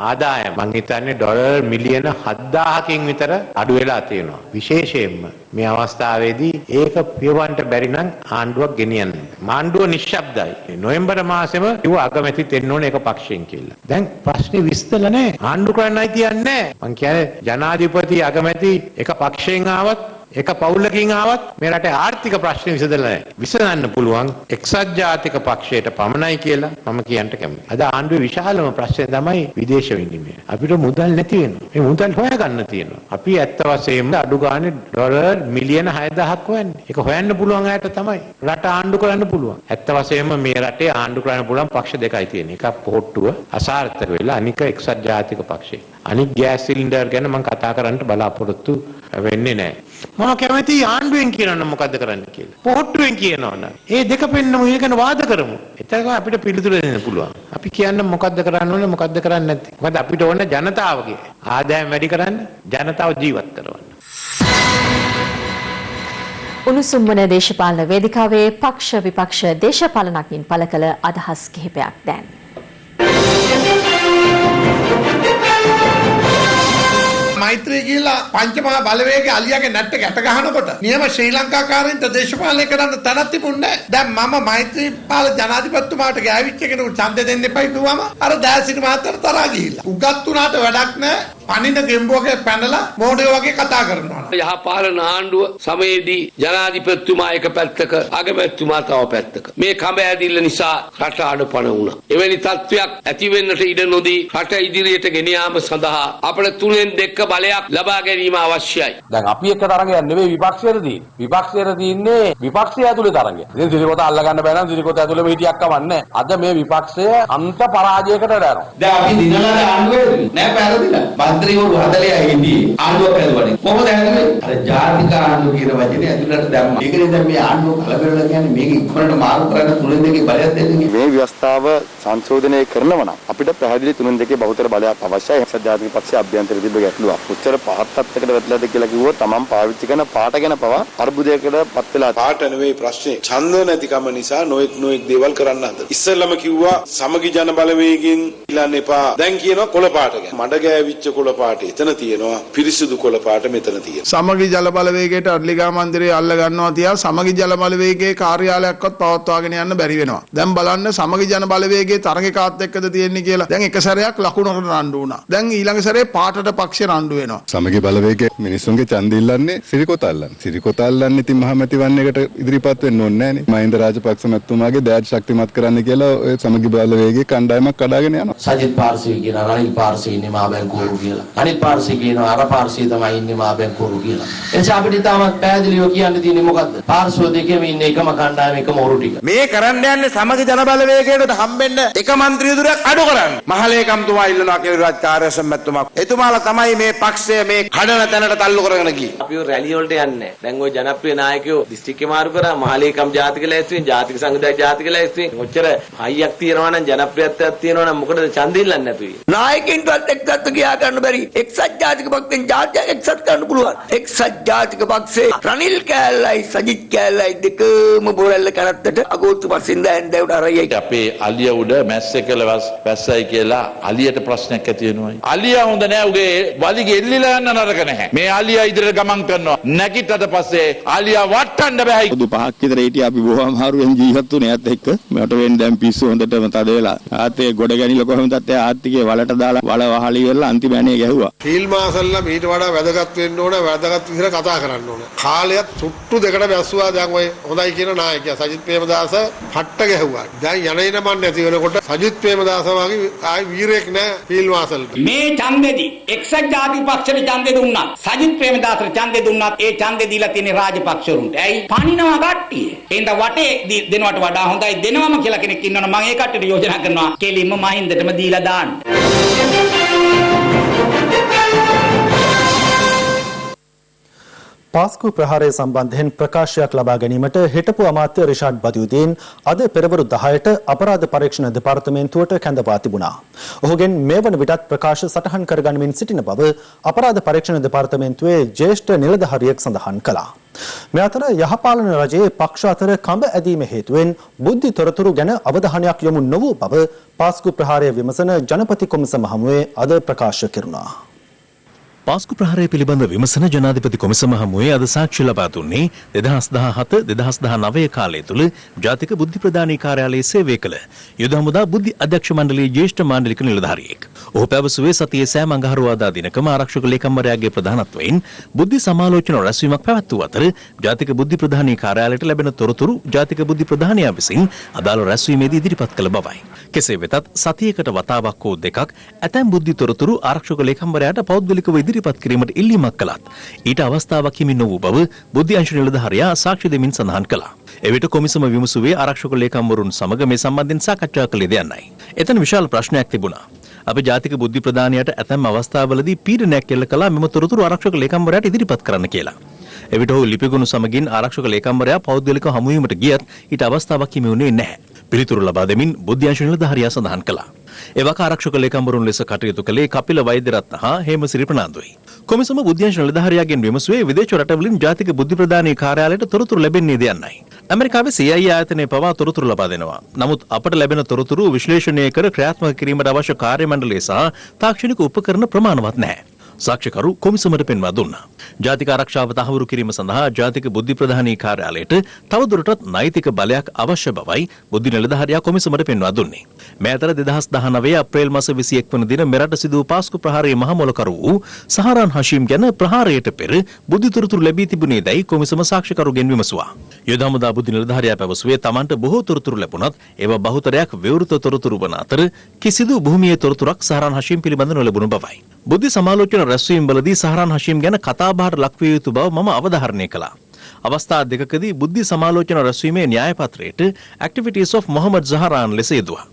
ආදායම මං හිතන්නේ ඩොලර් මිලියන 7000කින් විතර අඩු වෙලා තියෙනවා. විශේෂයෙන්ම මේ අවස්ථාවේදී ඒක පියවන්න බැරි නම් ආණ්ඩුවක් ගෙනියන්න. ආණ්ඩුව නිශ්ශබ්දයි. නොවැම්බර් මාසෙම කිව්ව අගමැති දෙන්න ඕනේ එක පක්ෂයෙන් කියලා. දැන් ප්‍රශ්නේ විශ්තල නැහැ. ආණ්ඩු කරන්නයි තියන්නේ. මං කියන්නේ ජනාධිපති අගමැති එක පක්ෂයෙන් ආවත් එක පවුලකින් ආවත් මේ රටේ ආර්ථික ප්‍රශ්න විසඳලා නැහැ. විසඳන්න පුළුවන් එක්සත් ජාතික පක්ෂයට පමණයි කියලා මම කියන්න කැමතියි. අද ආණ්ඩුවේ විශාලම ප්‍රශ්නේ තමයි විදේශ විනිමය. අපිට මුදල් නැති වෙනවා. මේ මුදල් හොයාගන්න තියෙනවා. අපි ඇත්ත වශයෙන්ම අඩු ගානේ ඩොලර් මිලියන 6000ක් හොයන්නේ. ඒක හොයන්න පුළුවන් අයට තමයි රට ආණ්ඩු කරන්න පුළුවන්. ඇත්ත වශයෙන්ම මේ රටේ ආණ්ඩු කරන්න පුළුවන් පක්ෂ දෙකයි තියෙන්නේ. එකක් පොහොට්ටුව අසාර්ථක වෙලා අනික එක්සත් ජාතික පක්ෂය. අනික ගෑස් සිලින්ඩර් ගැන මම කතා කරන්න බලාපොරොත්තු වෙන්නේ නැහැ. මම කැමති ආණ්ඩුවෙන් කියනවනම් මොකද්ද කරන්න කියලා. පොහොට්ටුවෙන් කියනවනම් ඒ දෙක පෙන්නමු ඒක ගැන වාද කරමු. එතකොට අපිට පිළිතුරු දෙන්න පුළුවන්. අපි කියන්න මොකද්ද කරන්න ඕනේ මොකද්ද කරන්නේ නැත්තේ. මොකද අපිට ඕන ජනතාවගේ ආදායම වැඩි කරන්න, ජනතාව ජීවත් කරවන්න. උණුසුම් වන දේශපාලන වේදිකාවේ පක්ෂ විපක්ෂ දේශපාලනඥයින් පළ කළ අදහස් කිහිපයක් දැන්. මෛත්‍රී කියලා පංචමහා බලවේගයේ අලියාගේ නැට්ට ගැට ගහනකොට නියම ශ්‍රී ලංකාකාරයින්ට දේශපාලනය කරන්න තැනක් තිබුණේ නැහැ. දැන් මම මෛත්‍රීපාල ජනාධිපතිතුමාට ගෑවිච්ච කෙනෙකුට ඡන්දෙ දෙන්න එපයි කිව්වම අර දෑසිරි මහත්තයාට තරහා ගිහිල්ලා. උගත් උනාට වැඩක් නැහැ. පණින ගෙම්බුවගේ පැනලා මෝඩයෝ වගේ කතා කරනවා. යහපාලන ආණ්ඩුව සමයේදී ජනාධිපතිතුමා එක පැත්තක අගමැතිතුමා තව පැත්තක. මේ කඹ ඇදිල්ල නිසා රට අඩපණ වුණා. එවැනි තත්ත්වයක් ඇති වෙන්නට ඉඩ නොදී රට ඉදිරියට ගෙන යාම සඳහා අපට 3-2 බලයක් ලබා ගැනීම අවශ්‍යයි. දැන් අපි එක තරගයක් නෙවෙයි විපක්ෂයට තියෙන්නේ. විපක්ෂයට තියෙන්නේ විපක්ෂය ඇතුලේ තරගය. ඉතින් සිරිකොත අල්ල ගන්න බෑ නම් සිරිකොත ඇතුලේම හිටියක් කවන්නේ. අද මේ විපක්ෂය අන්ත පරාජයකට යනවා. දැන් අපි දිනලා ආණ්ඩුවේ නෑ පැරදිලා. මන්ත්‍රීවරු 40 හිටියේ ආණ්ඩුව පැලවන්නේ. කොහොමද හැදුවේ? අර ජාතික ආණ්ඩුව කියන වචනේ ඇතුළට දැම්මා. ඒකනේ දැන් මේ ආණ්ඩුව කලබලලා කියන්නේ මේක ඉක්මනට මාරු කරන්න තුනෙන් දෙකේ බලයක් දෙන්නේ. මේ ව්‍යවස්ථාව සංශෝධනය කරනවා නම් අපිට පැහැදිලි තුනෙන් දෙකේ බහුතර බලයක් අවශ්‍යයි. එක්සත් ජාතික පක්ෂයේ අභ්‍යන්තර තිබ්බ ගැටලුවක්. උච්චර පහත් තත්ත්වයකට වැටලාද කියලා කිව්වොත් තමන් පාවිච්චි කරන පාට ගැන පවා අර්බුදයකට පත් වෙලා. පාට නෙවෙයි ප්‍රශ්නේ. ඡන්ද නැතිකම නිසා නොඑක් දේවල් කරන්න හද. ඉස්සෙල්ලම කිව්වා සමගි ජන බලවේගයෙන් ඉලන්න එපා. දැන් කියනවා කොළ පාට ගැන. මඩ ගෑවිච්ච කොළ පාට එතන තියෙනවා. පිරිසිදු කොළ පාට මෙතන තියෙනවා. සමගි ජල බලවේගයට අඩලිගා මන්දිරය අල්ල ගන්නවා තියා සමගි ජල බලවේගයේ කාර්යාලයක්වත් පවත්වාගෙන යන්න බැරි වෙනවා. දැන් බලන්න සමගි ජන බලවේගයේ තරඟ කාත් එක්කද තියෙන්නේ කියලා. දැන් එක සැරයක් ලකුණකට රණ්ඩු වුණා. දැන් ඊළඟ සැරේ පාටට පක්ෂේ රණ්ඩු වෙනවා. සමගි බලවේගයේ මිනිස්සුන්ගේ ඡන්ද ඉල්ලන්නේ සිරිකොත අල්ලන්නේ. සිරිකොත අල්ලන්නේ ඉතින් මහමැතිවන්නේකට ඉදිරිපත් වෙන්න ඕනේ නෑනේ. මහින්ද රාජපක්ෂ මැතිතුමාගේ දෑත් ශක්තිමත් කරන්න කියලා ඔය සමගි බලවේගයේ කණ්ඩායමක් කඩාගෙන යනවා. සජිත් පාර්ශ්වයේ කියන රනිල් පාර්ශ්වයේ ඉන්නේ මහා බැංකුවරු කියලා. අනිත් පාර්ශ්වයේ කියන අර පාර්ශ්වයේ තමයි ඉන්නේ මහා බැංකුවරු කියලා. එනිසා අපිට තාමත් පැහැදිලිව කියන්න තියෙන්නේ මොකද්ද? පාර්ශ්ව දෙකේම ඉන්නේ එකම කණ්ඩායම එකම ඔරු ටික. මේ කරන්න යන්නේ සමගි ජන බලවේගයට හම්බෙන්න එක മന്ത്രിවරුක් අඩු කරන්න. මහලේකම්තුමා ඉල්ලනවා කියලා රාජකාර්යසම් මැතිතුමා. එතුමාලා තමයි මේ පක්ෂය මේ කඩන තැනට තල්ලු කරගෙන ගියේ. අපි රැලි වලට යන්නේ. දැන් ওই ජනප්‍රිය නායකයෝ දිස්ත්‍රික්කේ මාරු කරා මහලේකම් ජාතික ලැයිස්තුවෙන් ජාතික සංගීතයක් ජාතික ලැයිස්තුවෙන් ඔච්චර හයියක් තියනවා නම් ජනප්‍රියත්වයක් තියනවා නම් මොකටද ඡන්ද ඉල්ලන්නේ නැතුයි. නායකින්වත් එක්සත්ව කියා ගන්න බැරි. එක්සත් ජාතික පක්ෂෙන් ජාතිය එක්සත් කරන්න පුළුවන්. එක්සත් ජාතික පක්ෂේ රනිල් කෑල්ලයි සජිත් කෑල්ලයි දෙකම බොරැල්ල කරත්තට අගෝස්තු 5 වෙනිදා ඇන්දෑවට අරයි. අපේ අලිය උඩ මැස්සෙක්ල වැස්සයි කියලා අලියට ප්‍රශ්නයක් ඇති වෙනවා. අලියා හොඳ නෑ උගේ වලිගේ එල්ලිලා යන්න නරක නැහැ. මේ අලියා ඉදිරියට ගමන් කරනවා. නැගිටට පස්සේ අලියා වට්ටන්න බෑ. අවුරුදු 5ක් විතර හිටියේ අපි බොහොම අමාරුවෙන් ජීවත් වුණේ ඇත්ත එක්ක. මට වෙන්නේ දැන් පිස්සු හොඳටම තද වෙලා. ආත්තේ ගොඩ ගැනිලා කොහොමද තත්ත්වය ආත්තිකේ වලට දාලා වල වහලි වෙලා අන්තිම ඇනේ ගැහුවා. ෆීල් මාසල්ලා මීට වඩා වැදගත් වෙන්න ඕන වැදගත් විදිහට කතා කරන්න ඕන. කාලයක් සුට්ටු දෙකට බැස්සුවා දැන් ඔය හොඳයි කියන නායකයා සජිත් ප්‍රේමදාස හට්ට ගැහුවා. දැන් යන මන් නැති වෙනකොට සජිත් ප්‍රේමදාස වගේ ආයි වීරයෙක් නෑ ෆීල් මාසල්ට. මේ ඡන්දෙදි එක්සත් ජාතික පක්ෂයට ඡන්දෙ දුන්නා. සජිත් ප්‍රේමදාසට ඡන්දෙ දුන්නාත් ඒ ඡන්දෙ දීලා තියෙන්නේ රාජපක්ෂවරුන්ට. ඇයි? පණිනවා කට්ටිය. එහෙනම් වටේ දෙනවට වඩා හොඳයි දෙනවම කියලා කෙනෙක් ඉන්නවනම් මම ඒ කට්ටියට යෝජනා කරනවා කෙලින්ම මහින්දටම දීලා දාන්න. පාස්කු ප්‍රහාරය සම්බන්ධයෙන් ප්‍රකාශයක් ලබා ගැනීමට හිටපු අමාත්‍ය රිෂාඩ් බදියුදීන් අද පෙරවරු 10ට අපරාධ පරීක්ෂණ දෙපාර්තමේන්තුවට කැඳවා තිබුණා. ඔහුගෙන් මේ වන විටත් ප්‍රකාශ සටහන් කරගනිමින් සිටින බව අපරාධ පරීක්ෂණ දෙපාර්තමේන්තුවේ ජ්‍යෙෂ්ඨ නිලධාරියෙක් සඳහන් කළා. මේ අතර යහපාලන රජයේ පක්ෂ අතර කඹ ඇදීම හේතුවෙන් බුද්ධි තොරතුරු ගැන අවධානයක් යොමු නොවූ බව පාස්කු ප්‍රහාරය විමසන ජනපති කොමිසම හමුවේ අද ප්‍රකාශ කෙරුණා. පාස්කු ප්‍රහාරය පිළිබඳ විමසන ජනාධිපති කොමිසම හමුවේ අද සාක්ෂි ලබා දුන්නේ 2017-2019 කාලය තුල ජාතික බුද්ධි ප්‍රදානී කාර්යාලයේ සේවය කළ යුද හමුදා බුද්ධි අධ්‍යක්ෂ මණ්ඩලයේ ජ්‍යෙෂ්ඨ මාණ්ඩලික නිලධාරියෙක්. ඔහු පැවසුවේ සතියේ සෑම අඟහරුවාදා දිනකම ආරක්ෂක ලේකම්වරයාගේ ප්‍රධානත්වයෙන් බුද්ධි සමාලෝචන රැස්වීමක් පැවැත්වූ අතර ජාතික බුද්ධි ප්‍රදානී කාර්යාලයට ලැබෙන තොරතුරු ජාතික බුද්ධි ප්‍රදානියා විසින් අදාළ රැස්වීමේදී ඉදිරිපත් කළ බවයි. කෙසේ වෙතත් සතියකට වතාවක් හෝ දෙකක් ඇතැම් බුද්ධි තොරතුරු ආරක්ෂක ලේකම්වරයාට පෞද්ගලිකව ඉදිරිපත් කිරීමට ඉල්ලීමක් කළත් ඊට අවස්ථාවක් හිමි නොවූ බව බුද්ධි අංශ නිලධාරියා සාක්ෂි දෙමින් සඳහන් කළා. එවිට කොමිසම විමසුවේ ආරක්ෂක ලේකම්වරුන් සමග මේ සම්බන්ධයෙන් සාකච්ඡා කළේ යන්නයි. එතන විශාල ප්‍රශ්නයක් තිබුණා. අප ජාතික බුද්ධි ප්‍රදානියට ඇතැම් අවස්ථාවලදී පීඩනයක් එල්ල කළා මෙම තොරතුරු ආරක්ෂක ලේකම්වරයාට ඉදිරිපත් කරන්න කියලා. එවිට ඔහු ලිපිගුණ සමගින් ආරක්ෂක ලේකම්වරයා පෞද්ගලික හමුවීමට ගියත් ඊට අවස්ථාවක් හිමි වුණේ නැහැ. පිළිතුරු ලබා දෙමින් බුද්ධි අංශ නිලධාරියා සඳහන් කළා. එවක ආරක්ෂක ලේකම්වරුන් ලෙස කටයුතු කළේ කපිල වෛද්‍යරත්න හා හේමසිරි ප්‍රනාන්දුයි. කොමිසම බුද්ධි අංශ නිලධාරියාගෙන් විමසුවේ විදේශ රටවලින් ජාතික බුද්ධි ප්‍රදානී කාර්යාලයට තොරතුරු ලැබෙන්නේ යන්නයි. ඇමරිකාවේ CIA ආයතනයේ පවා තොරතුරු ලබා දෙනවා. නමුත් අපට ලැබෙන තොරතුරු විශ්ලේෂණය කර ක්‍රියාත්මක කිරීමට අවශ්‍ය කාර්ය මණ්ඩලය සහ තාක්ෂණික උපකරණ ප්‍රමාණවත් නැහැ. සාක්ෂිකරු කොමිසමට පෙන්වා දුන්නා. ජාතික ආරක්ෂාව තහවුරු කිරීම සඳහා ජාතික බුද්ධි ප්‍රදානී කාර්යාලයට තවදුරටත් නෛතික බලයක් අවශ්‍ය බවයි බුද්ධි නිලධාරියා කොමිසමට පෙන්වා දුන්නේ. මේ අතර 2019 අප්‍රේල් මාස 21 වන දින මෙරට සිදු වූ පාස්කු ප්‍රහාරයේ මහමොලකරු වූ සහරාන් හෂීම් ගැන ප්‍රහාරයට පෙර බුද්ධි තොරතුරු ලැබී තිබුණේදයි කොමිසම සාක්ෂිකරුගෙන් විමසුවා. යුද හමුදා බුද්ධි නිලධාරියා පැවසුවේ තමන්ට බොහෝ තොරතුරු ලැබුණත් ඒවා බහුතරයක් විවෘත තොරතුරු වන අතර කිසිදු භූමියේ තොරතුරක් සහරාන් හෂීම් පිළිබඳ නොලැබුණු බවයි. බුද්ධි සමාලෝචන රැස්වීම් වලදී සහරාන් හෂීම් ගැන කතාබහට ලක්විය යුතු බව මම අවධාරණය කළා. අවස්ථා දෙකකදී බුද්ධි සමාලෝචන රැස්වීමේ න්‍යාය පත්‍රයට ඇක්ටිවිටීස් ඔෆ් මොහමඩ් සහරාන් ලෙස යෙදුවා.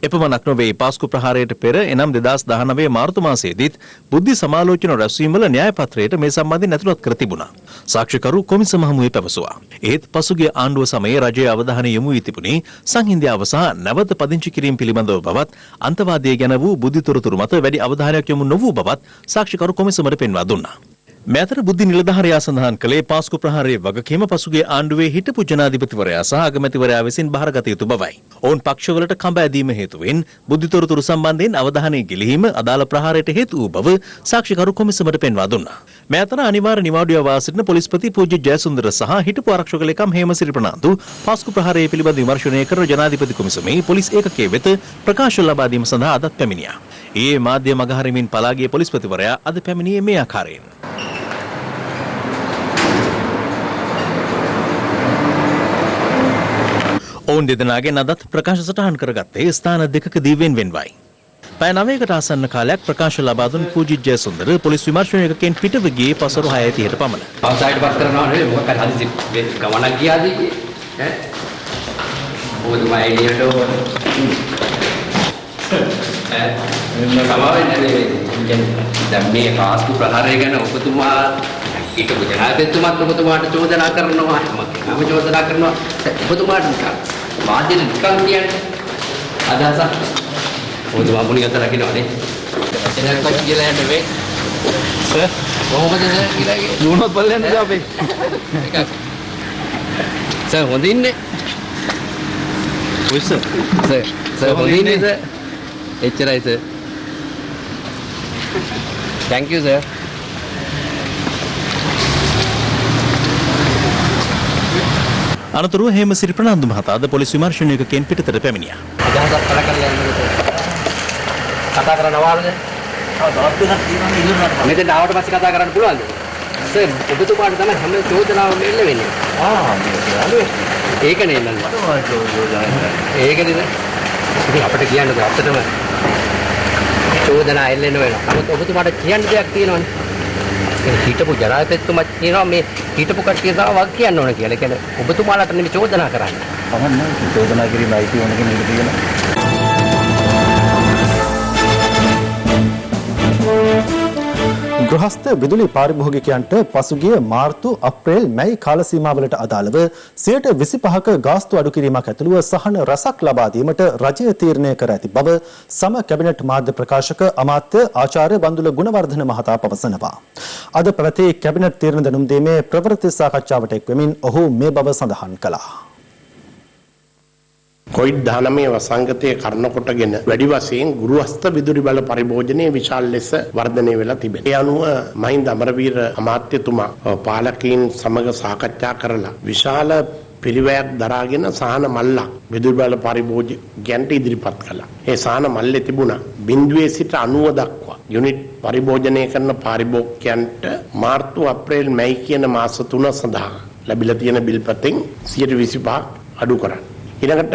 එපමණක් නොවේ පාස්කු ප්‍රහාරයට පෙර එනම් 2019 මාර්තු මාසයේදීත් බුද්ධි සමාලෝචන රැස්වීම්වල න්‍යාය පත්‍රයට මේ සම්බන්ධයෙන් ඇතුළත් කර තිබුණා. සාක්ෂිකරු කොමිසම හමුවේ පැවසුවා. ඒත් පසුගිය ආණ්ඩුව සමයේ රජයේ අවධානය යොමු වී තිබුණේ සංහිඳියාව සහ නැවත පදිංචි කිරීම පිළිබඳව බවත් අන්තවාදයේ ගැන වූ බුද්ධි තොරතුරු මත වැඩි අවධානයක් යොමු නොවූ බවත් සාක්ෂිකරු කොමිසමට පෙන්වා දුන්නා. මෙතර බුද්ධි නිලධාරියා සඳහන් කළේ පාස්කු ප්‍රහාරයේ වගකීම පසුගිය ආණ්ඩුවේ හිටපු ජනාධිපතිවරයා සහ අගමැතිවරයා විසින් බාරගත යුතු බවයි. ඔවුන් පක්ෂවලට කඹ ඇදීම හේතුවෙන් බුද්ධි තොරතුරු සම්බන්ධයෙන් අවධානය ගිලිහීම අදාළ ප්‍රහාරයට හේතු වූ බව සාක්ෂිකරු කොමිසමට පෙන්වා දුන්නා. මෙතර අනිවාර්ය නිවාඩුව යවා සිටින පොලිස්පති පූජ්‍ය ජයසුන්දර සහ හිටපු ආරක්ෂක ලේකම් හේමසිරි ප්‍රනාන්දු පාස්කු ප්‍රහාරය පිළිබඳ විමර්ශනය කර ජනාධිපති කොමිසමේ පොලිස් ඒකකයේ වෙත ප්‍රකාශ ලබා දීම සඳහා අදත් පැමිණියා. ඒ මාධ්‍ය මගහරිමින් පලා ගිය පොලිස්පතිවරයා අද පැමිණියේ මේ ආකාරයෙන්. ඔවුන් දෙදෙනාගෙන් අදත් ප්‍රකාශ සටහන් කරගත්තේ ස්ථාන දෙකකදී වෙන්වෙන්වයි. පැය 9කට ආසන්න කාලයක් ප්‍රකාශ ලබා දුන් පූජිත් ජයසුන්දර පොලිස් විමර්ශනයකකින් පිටව ගියේ පසරු 6:30ට පමණ. අවසානයට පත් කරනවා නෙවෙයි මොකක් හරි හදිසි ගමනක් ගියාද ඈ ඔබතුමා එළියට දැන් මේ පාස්කු ප්‍රහාරය ගැන ඔබතුමා හිටපු ජනාධිපතිතුමාත් ඔබතුමාට චෝදනා කරනවා මම චෝදනා කරනවා ඔබතුමාට නිකන් මාධ්‍යෙට නිකන් කියන්නේ අදහසක් ඔබතුමා මුණියට රකින්නවනේ වචනයක් වත් කියලා යන්න වෙයි සර් කොහොමද සර් කියලා දුනොත් බලන්න අපි සර් හොඳින්නේ ඔය සර් හොඳින්නේ සර් එච්චරයි සර් thank you sir අනතුරුව හේමසිරි ප්‍රනාන්දු මහතා අද පොලිස් විමර්ශනයකකින් පිටතට පැමිණියා. අදහසක් කර කරලා යන්න කතා කරන්න වාරද? දවස් තුනක් තියෙනවා ඉල්ලුණාට. මෙතෙන් ආවට පස්සේ කතා කරන්න පුළුවන්ද? සර් ඔබතුමාට තමයි හැම චෝදනාවම එල්ල වෙන්නේ. ඒකනේ නේද? ඒකනේ. ඉතින් අපිට කියන්නකෝ අපිටම චෝදනා එල්ලෙන්න වෙනවා. නමුත් ඔබතුමාට කියන්න දෙයක් තියෙනවනේ. හිටපු ජනාධිපතිතුමා කියනවා මේ හිටපු කට්ටිය සහ වක් කියන්න ඕන කියලා. ඒ කියන්නේ ඔබතුමාලට නෙමෙයි චෝදනා කරන්නේ. තමයි චෝදනා කිරීම අයිති ඕන කෙනෙක් තියෙනවා. ගෘහස්ත විදුලි පාරිභෝගිකයන්ට පසුගිය මාර්තු අප්‍රේල් මැයි කාල සීමාවලට අදාළව 25% ගාස්තු අඩු කිරීමක් ඇතුළුව සහන රසක් ලබා දීමට රජය තීරණය කර ඇති බව සම කැබිනට් මාධ්‍ය ප්‍රකාශක අමාත්‍ය ආචාර්ය බන්දුල ගුණවර්ධන මහතා පවසනවා. අද පැවති කැබිනට් තීරණ දැනුම් දීමේ ප්‍රවෘත්ති සාකච්ඡාවට එක් වෙමින් ඔහු මේ බව සඳහන් කළා. කොවිඩ්-19 වසංගතයේ කරන කොටගෙන වැඩි වශයෙන් ගෘහස්ත විදුලි බල පරිභෝජනයේ විශාල ලෙස වර්ධනය වෙලා තිබෙනවා. ඒ අනුව මහින්ද අමරවීර අමාත්‍යතුමා පාලකයන් සමග සාකච්ඡා කරලා විශාල පිරිවැයක් දරාගෙන සහන මල්ලක් විදුලි බල පරිභෝජකයන්ට ඉදිරිපත් කළා. ඒ සහන මල්ලේ තිබුණා 0 සිට 90 දක්වා යුනිට් පරිභෝජනය කරන පරිභෝගකයන්ට මාර්තු අප්‍රේල් මැයි කියන මාස 3 සඳහා ලැබිලා තියෙන බිල්පතෙන් 125ක් අඩු කරා. ඊළඟට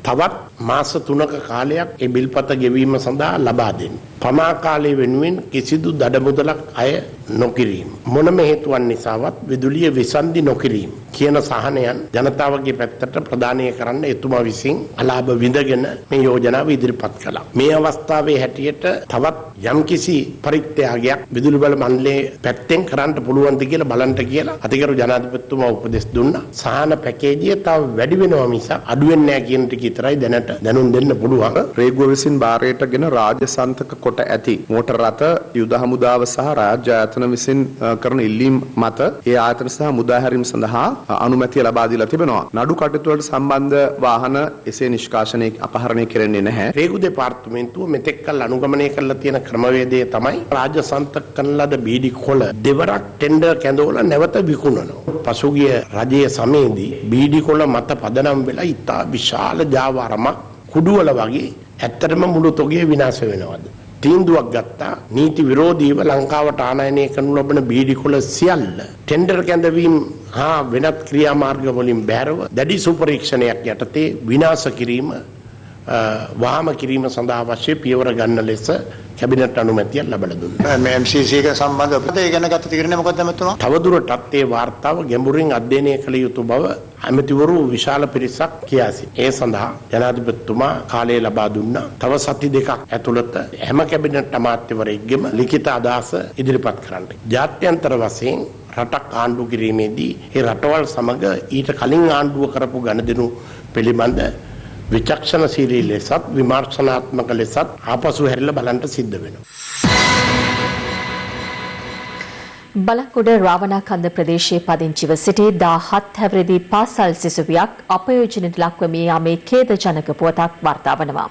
තවත් මාස 3ක කාලයක් ඒ බිල්පත ගෙවීම සඳහා ලබා දෙන්න. පමා කාලය වෙනුවෙන් කිසිදු දඩමුදලක් අය නොකිරීම. මොනම හේතුවක් නිසාවත් විදුලිය විසන්ධි නොකිරීම කියන සහනයන් ජනතාවගේ පැත්තට ප්‍රදානය කරන්න එතුමා විසින් අලාභ විඳගෙන මේ යෝජනාව ඉදිරිපත් කළා. මේ අවස්ථාවේ හැටියට තවත් යම්කිසි පරිත්‍යාගයක් විදුලි බල මණ්ඩලයේ පැත්තෙන් කරන්න පුළුවන්ද කියලා බලන්න කියලා අතිගරු ජනාධිපතිතුමා උපදෙස් දුන්නා. සහන පැකේජය තව වැඩි වෙනවා මිස අඩු වෙන්නේ නැහැ කියන ටික විතරයි දැනට දැනුම් දෙන්න පුළුවන්. රේගුව විසින් බාරයටගෙන රාජ්‍ය සන්තක කොට ඇති මෝටර රථ යුද හමුදාව සහ රාජ්‍ය ආයතන විසින් කරන ඉල්ලීම් මත ඒ ආයතන සහ මුදා හැරීම සඳහා අනුමැතිය ලබා දීලා තිබෙනවා. නඩු කටයුතු වලට සම්බන්ධ වාහන එසේ නිෂ්කාශනය අපහරණය කෙරෙන්නේ නැහැ. රේගු දෙපාර්තමේන්තුව මෙතෙක් කල් අනුගමනය කරලා තියෙන ක්‍රමවේදය තමයි රාජ්‍ය සන්තක කරන ලද බීඩි කොළ දෙවරක් ටෙන්ඩර් කැඳවලා නැවත විකුණනවා. පසුගිය රජයේ සමයේදී බීඩි කොළ මත පදනම් වෙලා ඉතා විශාල ජාවාරමක් කුඩුවල වගේ ඇත්තටම මුළු තොගේ විනාශ වෙනවද? තීන්දුවක් ගත්තා නීති විරෝධීව ලංකාවට ආනයනය කරනු ලබන බීඩි කොළ සියල්ල ටෙන්ඩර් කැඳවීම හා වෙනත් ක්‍රියාමාර්ග වලින් බැහැරව දැඩි සුපරීක්ෂණයක් යටතේ විනාශ කිරීම වහාම කිරීම සඳහා අවශ්‍ය පියවර ගන්න ලෙස කැබිනට් අනුමැතිය ලැබලා දුන්නා. මේ MCC එක සම්බන්ධව ඒ ගැන ගත තීරණය මොකක්ද ඇමතුමා? තවදුරටත් ඒ වාර්තාව ගැඹුරින් අධ්‍යයනය කළ යුතු බව ඇමතිවරු විශාල පිරිසක් කියා සිටියා. ඒ සඳහා ජනාධිපතිතුමා කාලය ලබා දුන්නා. තව සති දෙකක් ඇතුළත හැම කැබිනට් අමාත්‍යවරයෙක්ගෙම ලිඛිත අදහස ඉදිරිපත් කරන්න. ජාත්‍යන්තර වශයෙන් රටක් ආණ්ඩු කිරීමේදී ඒ රටවල් සමග ඊට කලින් ආණ්ඩුව කරපු ගනුදෙනු පිළිබඳ විචක්ෂණශීලී ලෙසත් විමර්ශනාත්මක ලෙසත් ආපසු හැරිලා බලන්න සිද්ධ වෙනවා. බලංගොඩ රාවණාකන්ද ප්‍රදේශයේ පදිංචිව සිටි 17 හැවිරිදි පාසල් සිසුවියක් අපයෝජනයට ලක්ව මිය යාමේ ඛේදජනක පුවතක් වාර්තා වනවා.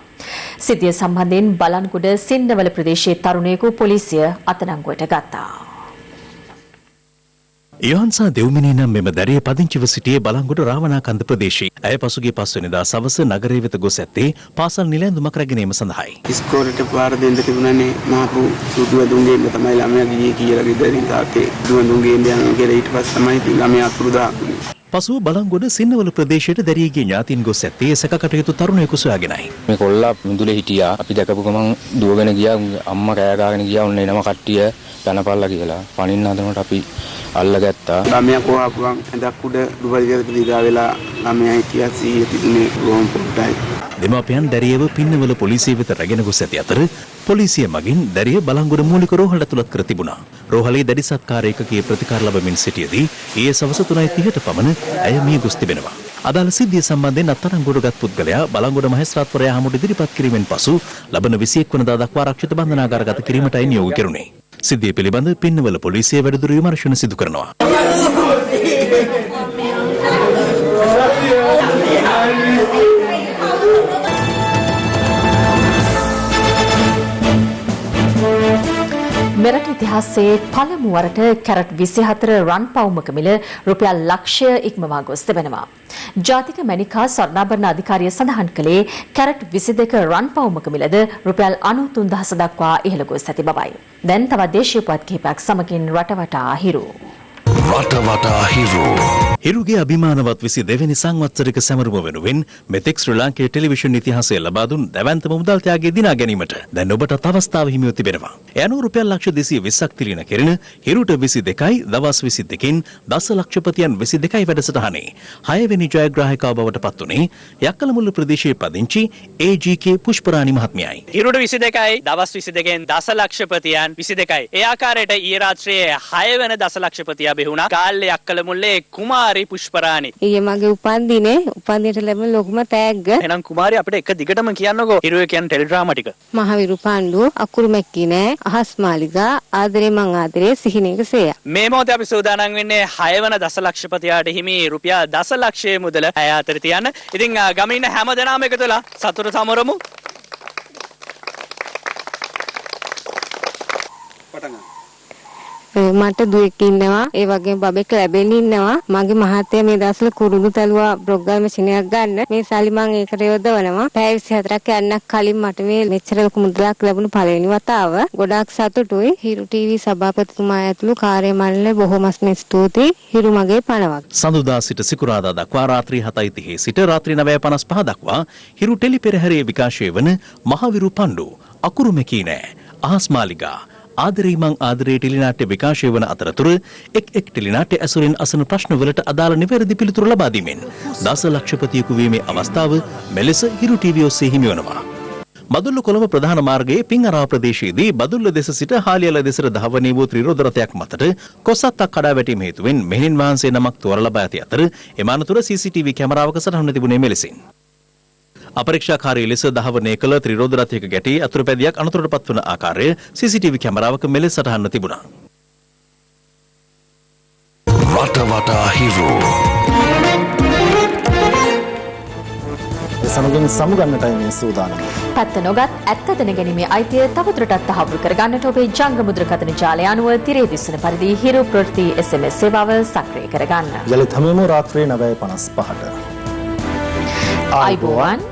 සිද්ධිය සම්බන්ධයෙන් බලංගොඩ සින්නවල ප්‍රදේශයේ තරුණයෙකු පොලිසිය අත්අඩංගුවට ගත්තා. යොහන්සා දෙව්මිනී නම් මෙම දැරිය පදිංචිව සිටියේ බලංගොඩ රාවණාකන්ද ප්‍රදේශයේ. ඇය පසුගිය 5 වෙනිදා සවස නගරය වෙත ගොස් ඇත්තේ පාසල් නිලැඳුමක් රැගෙනීම සඳහායි. ඉස්කෝලේට පාර දෙන්න තිබුණනේ මාපු සුදුව දුංගෙන්න තමයි ළමයා ගියේ කියලා ගෙදරින් තාත්තේ දුව දුංගෙන්න යනවා කියලා ඊට පස්සේ තමයි ළමයා අතුරුදහන් වුනේ. පසුව බලංගොඩ සින්නවල ප්‍රදේශයට දැරියගේ ඥාතීන් ගොස් ඇත්තේ සැකකටයුතු තරුණයෙකු සොයාගෙනයි. මේ කොල්ලා මිදුලේ හිටියා. අපි දැකපු ගමන් දුවගෙන ගියා. අම්මා කෑ ගහගෙන ගියා. ඔන්න එනම කට්ටිය පැනපල්ලා කියලා. පණින්න හදනකොට අපි අල්ලගත්තා. ළමයා කොහාපුවන් ඇඳක් උඩ දුවලියට දීලා වෙලා ළමයා හිටියා 100 තිබුණේ රෝම් පොට්ටයි. දෙමාපියන් දැරියව පින්නවල පොලිසිය වෙත රැගෙන ගොස් ඇති අතර පොලිසිය මගින් දැරිය බලංගොඩ මූලික රෝහලට ඇතුළත් කර තිබුණා. රෝහලේ දැඩි සත්කාර ඒකකයේ ප්‍රතිකාර ලැබමින් සිටියේදී ඊයේ සවස 3:30ට පමණ ඇය මිය ගොස් තිබෙනවා. අදාළ සිද්ධිය සම්බන්ධයෙන් අත්අඩංගුවටගත් පුද්ගලයා බලංගොඩ මහේස්ත්‍රාත්වරයා හමුවට ඉදිරිපත් කිරීමෙන් පසු ලබන 21 වෙනිදා දක්වා ආරක්ෂිත බන්ධනාගාරගත කිරීමටයි නියෝග කෙරුණේ. සිද්ධිය පිළිබඳ පින්නවල පොලිසිය වැඩිදුර විමර්ශන සිදු කරනවා. මෙරට ඉතිහාසයේ පළමු වරට කැරට් 24 රන් පවුමක මිල රුපියල් ලක්ෂය ඉක්මවා ගොස් තිබෙනවා. ජාතික මැණිකා ස්වර්ණාභරණ අධිකාරිය සඳහන් කළේ කැරට් 22 රන් පවුමක මිලද රුපියල් 93000 දක්වා ඉහළ ගොස් ඇති බවයි. දැන් තවත් දේශීය පුවත් කිහිපයක් සමගින් රටවටා හිරු. රටවටා හිරු. හිරුගේ අභිමානවත් 22 වෙනි සංවත්සරික සැමරුම වෙනුවෙන් මෙතෙක් ශ්‍රී ලාංකේය ටෙලිවිෂන් ඉතිහාසයේ ලබා දුන් දැවැන්තම මුදල් ත්‍යාගය දිනා ගැනීමට දැන් ඔබට අවස්ථාව හිමිව තිබෙනවා. එයනුව රුපියල් ලක්ෂ 220ක් තිලින කෙරෙන හිරුට 22යි දවස් 22කින් දසලක්ෂපතියන් 22යි වැඩසටහනේ 6 වෙනි ජයග්‍රාහකව බවට පත් වුණේ යක්කලමුල්ල ප්‍රදේශයේ පදිංචි AGK පුෂ්පරාණි මහත්මියයි. හිරුට 22යි දවස් 22කින් දසලක්ෂපතියන් 22යි. ඒ ආකාරයට ඊයේ රාත්‍රියේ 6 වෙනි දසලක්ෂපතියා බෙහුණා. කාල්ලේ යක්කලමුල්ලේ කුමාරි පුෂ්පරාණි. ඊයේ මගේ උපන්දිනේ උපන්දිනේට ලැබෙන ලොකුම තෑග්ග. එහෙනම් කුමාරි අපිට එක දිගටම කියන්නකෝ හිරුවේ කියන ටෙලිඩ්‍රාමා ටික. මහවිරු පාණ්ඩු අකුරු මැක්කී නෑ අහස් මාලිගා ආදරේ මං ආදරේ සිහිනේක සේය. මේ මොහොතේ අපි සූදානම් වෙන්නේ 6 වන දසලක්ෂපතියාට හිමි රුපියල් දසලක්ෂයේ මුදල ඇය අතර තියන්න. ඉතින් ගමේ ඉන්න හැම දෙනාම එකතු වෙලා සතුට සමරමු. මට දුවෙක් ඉන්නවා ඒ වගේම බබෙක් ලැබෙන්න ඉන්නවා මගේ මහත්තයා මේ දවස්වල කුරුළු තලුවා බ්ලොග්ගර් මැෂිනයක් ගන්න මේ සල්ලි මම ඒකට යොදවනවා පැය 24ක් යන්නක් කලින් මට මේ මෙච්චර ලොකු මුදලක් ලැබුණු පළවෙනි වතාව ගොඩාක් සතුටුයි හිරු ටීවී සභාපතිතුමා ඇතුළු කාර්ය මණ්ඩලය බොහොමත්ම ස්තුතියි හිරු මගේ පණවක් සඳුදා සිට සිකුරාදා දක්වා රාත්‍රී 7:30 සිට රාත්‍රී 9:55 දක්වා හිරු ටෙලි පෙරහැරේ විකාශය වන මහවිරු පණ්ඩු අකුරු මෙකී නෑ අහස් මාලිගා ආදරේ මං ආදරේ ටෙලිනාට්‍ය විකාශය වන අතරතුර එක් ටෙලිනාට්‍ය ඇසුරින් අසන ප්‍රශ්නවලට අදාළ නිවැරදි පිළිතුරු ලබා දීමෙන් දසලක්ෂපතියෙකු වීමේ අවස්ථාව මෙලෙස හිරු ටීවී ඔස්සේ හිමි වෙනවා. බදුල්ල කොළඹ ප්‍රධාන මාර්ගයේ පිංගරාව ප්‍රදේශයේදී බදුල්ල දෙස සිට හාලියල දෙසට ධාවනය වූ ත්‍රිරෝද රථයක් මතට කොසත්තක් කඩා වැටීම හේතුවෙන් මෙහෙණින් වහන්සේ නමක් තෝරා ලබා ඇති අතර එම අනතුර CCTV කැමරාවක සටහන්ව තිබුණේ මෙලෙසින්. අපරීක්ෂාකාරී ලෙස දහවනය කළ ත්‍රිරෝද රථයක ගැටි අතුරුපැදියක් අනතුරට පත්වන ආකාරය CCTV කැමරාවක මෙලෙස සටහන්ව තිබුණා. රටවටා හිරු සමගින් සමුගන්නටයි මේ සූදානම. පැත්ත නොගත් ඇත්ත දැනගැනීමේ අයිතිය තවදුරටත් තහවුරු කරගන්නට ඔබේ ජංග මුද්‍රකථන ජාලය අනුව තිරේ දිස්සන පරිදි හිරු ප්‍රවෘත්ති SMS සේවාව සක්‍රිය කරගන්න. යලිත් හමුවෙමු රාත්‍රී 9:55ට. ආයිබෝවන්